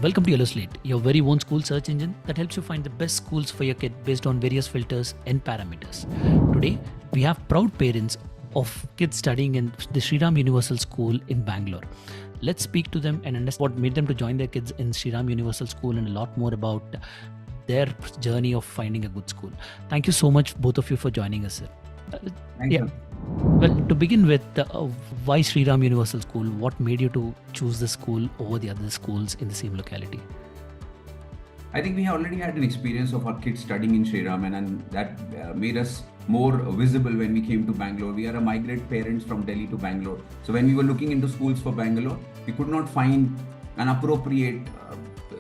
Welcome to Yellow Slate, your very own school search engine that helps you find the best schools for your kid based on various filters and parameters. Today, we have proud parents of kids studying in the Shri Ram Universal School in Bangalore. Let's speak to them and understand what made them to join their kids in Shri Ram Universal School and a lot more about their journey of finding a good school. Thank you so much, both of you, for joining us, sir. Thank you. Well, to begin with, why Shri Ram Universal School? What made you to choose the school over the other schools in the same locality? I think we already had an experience of our kids studying in Shri Ram, and that made us more visible when we came to Bangalore. We are a migrant parents from Delhi to Bangalore. So when we were looking into schools for Bangalore, we could not find an appropriate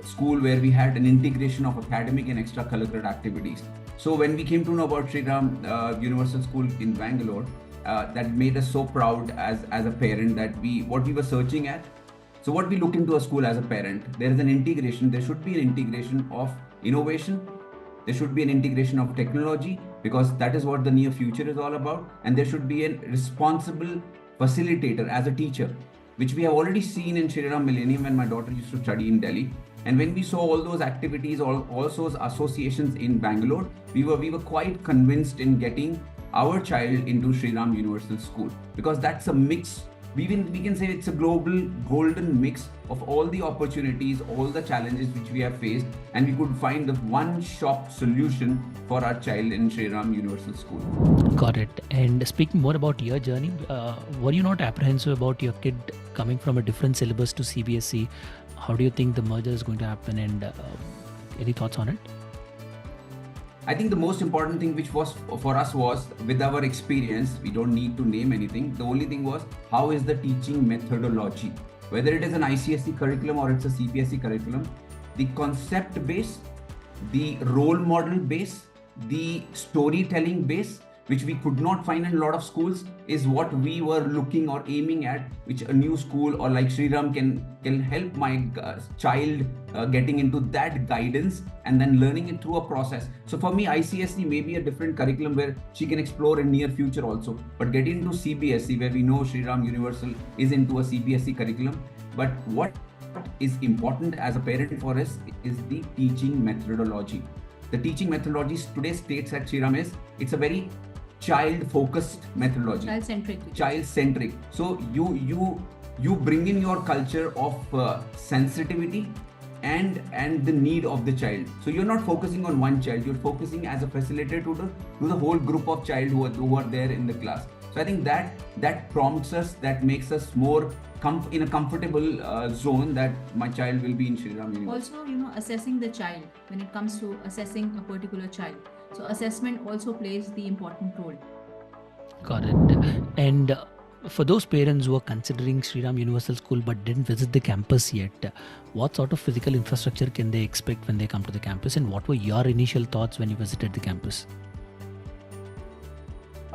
school where we had an integration of academic and extracurricular activities. So when we came to know about Shri Ram Universal School in Bangalore, that made us so proud as a parent that what we were searching at. So what we look into a school as a parent, there is an integration. There should be an integration of innovation. There should be an integration of technology, because that is what the near future is all about. And there should be a responsible facilitator as a teacher, which we have already seen in Shri Ram Millennium when my daughter used to study in Delhi. And when we saw all those activities, all those associations in Bangalore, we were quite convinced in getting our child into Shri Ram Universal School, because that's a mix. We can say it's a global golden mix of all the opportunities, all the challenges which we have faced, and we could find the one-shop solution for our child in Shri Ram Universal School. Got it. And speaking more about your journey, were you not apprehensive about your kid coming from a different syllabus to CBSE? How do you think the merger is going to happen, and any thoughts on it? I think the most important thing which was for us was, with our experience, we don't need to name anything. The only thing was, how is the teaching methodology? Whether it is an ICSE curriculum or it's a CBSE curriculum, the concept base, the role model base, the storytelling base, which we could not find in a lot of schools, is what we were looking or aiming at, which a new school or like Shri Ram can help my child getting into that guidance and then learning it through a process. So for me, ICSE may be a different curriculum where she can explore in near future also, but getting into CBSE, where we know Shri Ram Universal is into a CBSE curriculum. But what is important as a parent for us is the teaching methodology. The teaching methodology today states at Shri Ram it's a very child-focused methodology. Child-centric. So you bring in your culture of sensitivity and the need of the child. So you're not focusing on one child. You're focusing as a facilitator to the whole group of child who are there in the class. So I think that prompts us, that makes us more in a comfortable zone that my child will be in Shri Ram University. Also, assessing the child when it comes to assessing a particular child. So assessment also plays the important role. Got it. And for those parents who are considering Shri Ram Universal School but didn't visit the campus yet, what sort of physical infrastructure can they expect when they come to the campus, and what were your initial thoughts when you visited the campus?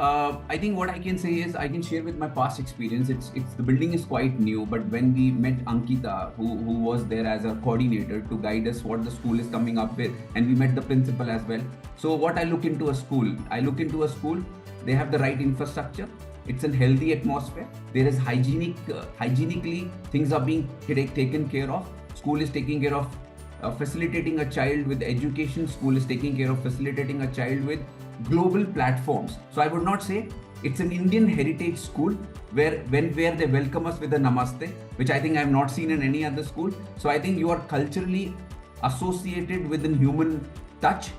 I think what I can say is I can share with my past experience. It's the building is quite new, but when we met Ankita, who was there as a coordinator to guide us what the school is coming up with, and we met the principal as well. So what I look into a school, they have the right infrastructure. It's a healthy atmosphere. There is hygienically things are being taken care of. School is taking care of facilitating a child with education. School is taking care of facilitating a child with global platforms. So I would not say it's an Indian heritage school where they welcome us with a namaste, which I think I have not seen in any other school. So I think you are culturally associated with a human touch.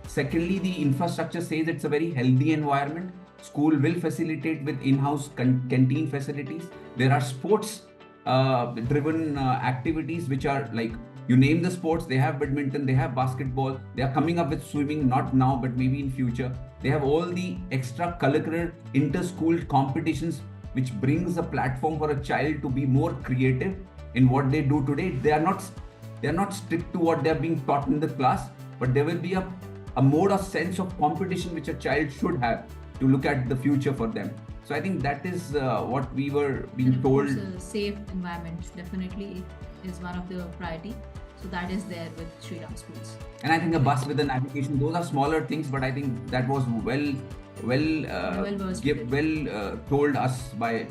Secondly, the infrastructure says it's a very healthy environment. School will facilitate with in-house canteen facilities. There are sports driven activities which are like, you name the sports, they have badminton, they have basketball, they are coming up with swimming, not now, but maybe in future. They have all the extracurricular inter-school competitions, which brings a platform for a child to be more creative in what they do today. They are not strict to what they are being taught in the class, but there will be a more of sense of competition which a child should have to look at the future for them. So I think that is what we were being told. A safe environment definitely is one of the priority. So that is there with Shri Ram schools. And I think a bus with a navigation, those are smaller things, but I think that was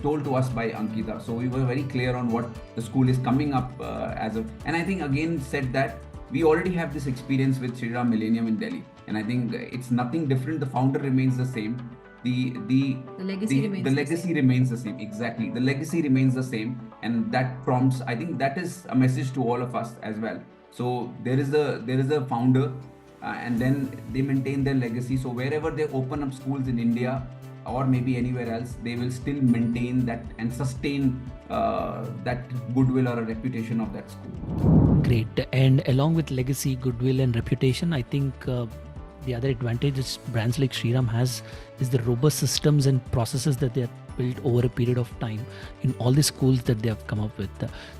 told to us by Ankita. So we were very clear on what the school is coming up and I think again said that we already have this experience with Shri Ram Millennium in Delhi, and I think it's nothing different. The founder remains the same. The legacy remains the same. Exactly, the legacy remains the same, and that prompts. I think that is a message to all of us as well. So there is a founder, and then they maintain their legacy. So wherever they open up schools in India or maybe anywhere else, they will still maintain that and sustain that goodwill or a reputation of that school. Great. And along with legacy, goodwill, and reputation, I think the other advantage is brands like Shri Ram has is the robust systems and processes that they have built over a period of time in all the schools that they have come up with.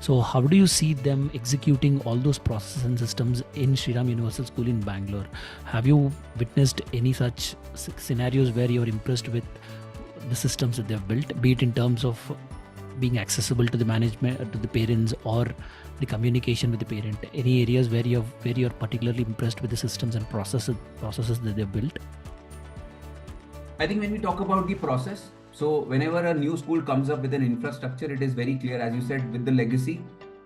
So how do you see them executing all those processes and systems in Shri Ram Universal School in Bangalore? Have you witnessed any such scenarios where you're impressed with the systems that they've built, be it in terms of being accessible to the management, to the parents, or the communication with the parent? Any areas where you're particularly impressed with the systems and processes that they've built? I think when we talk about the process, so whenever a new school comes up with an infrastructure, it is very clear, as you said, with the legacy,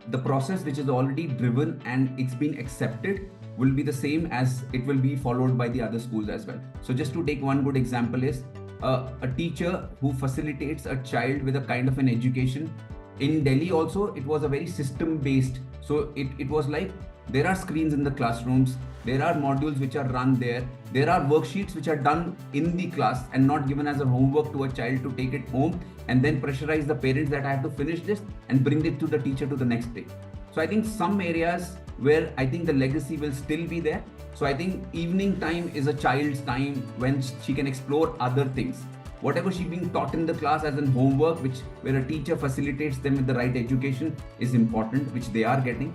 the process which is already driven and it's been accepted will be the same as it will be followed by the other schools as well. So just to take one good example is a teacher who facilitates a child with a kind of an education. In Delhi also, it was a very system based. So it was like there are screens in the classrooms, there are modules which are run there are worksheets which are done in the class and not given as a homework to a child to take it home and then pressurize the parents that I have to finish this and bring it to the teacher to the next day. So I think some areas where I think the legacy will still be there. So I think evening time is a child's time when she can explore other things. Whatever she's being taught in the class as in homework, where a teacher facilitates them with the right education, is important, which they are getting.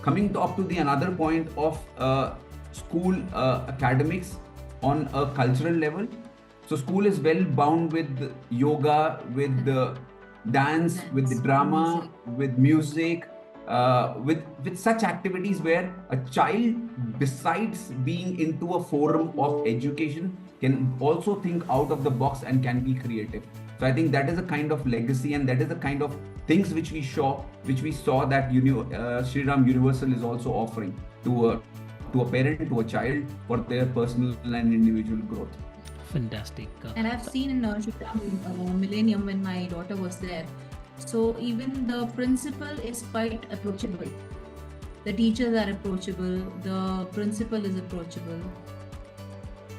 Coming up to the another point of school academics on a cultural level. So school is well bound with yoga, with the dance, with the drama, with music, with such activities where a child, besides being into a forum of education, can also think out of the box and can be creative. So I think that is a kind of legacy, and that is the kind of things which we saw that Shri Ram Universal is also offering to a parent, to a child, for their personal and individual growth. Fantastic. And I've seen in Shri Ram Millennium when my daughter was there. So even the principal is quite approachable. The teachers are approachable. The principal is approachable.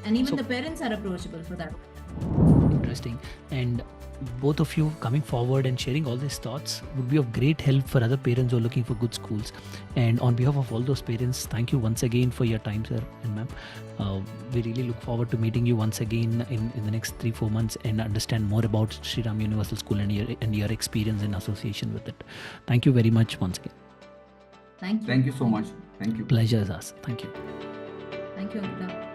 And even the parents are approachable for that. Interesting. And both of you coming forward and sharing all these thoughts would be of great help for other parents who are looking for good schools. And on behalf of all those parents, thank you once again for your time, sir and ma'am. We really look forward to meeting you once again in the next 3-4 months and understand more about Shri Ram Universal School and your experience in association with it. Thank you very much once again. Thank you. Thank you so much. Thank you. Pleasure is ours. Thank you. Thank you, Ankita.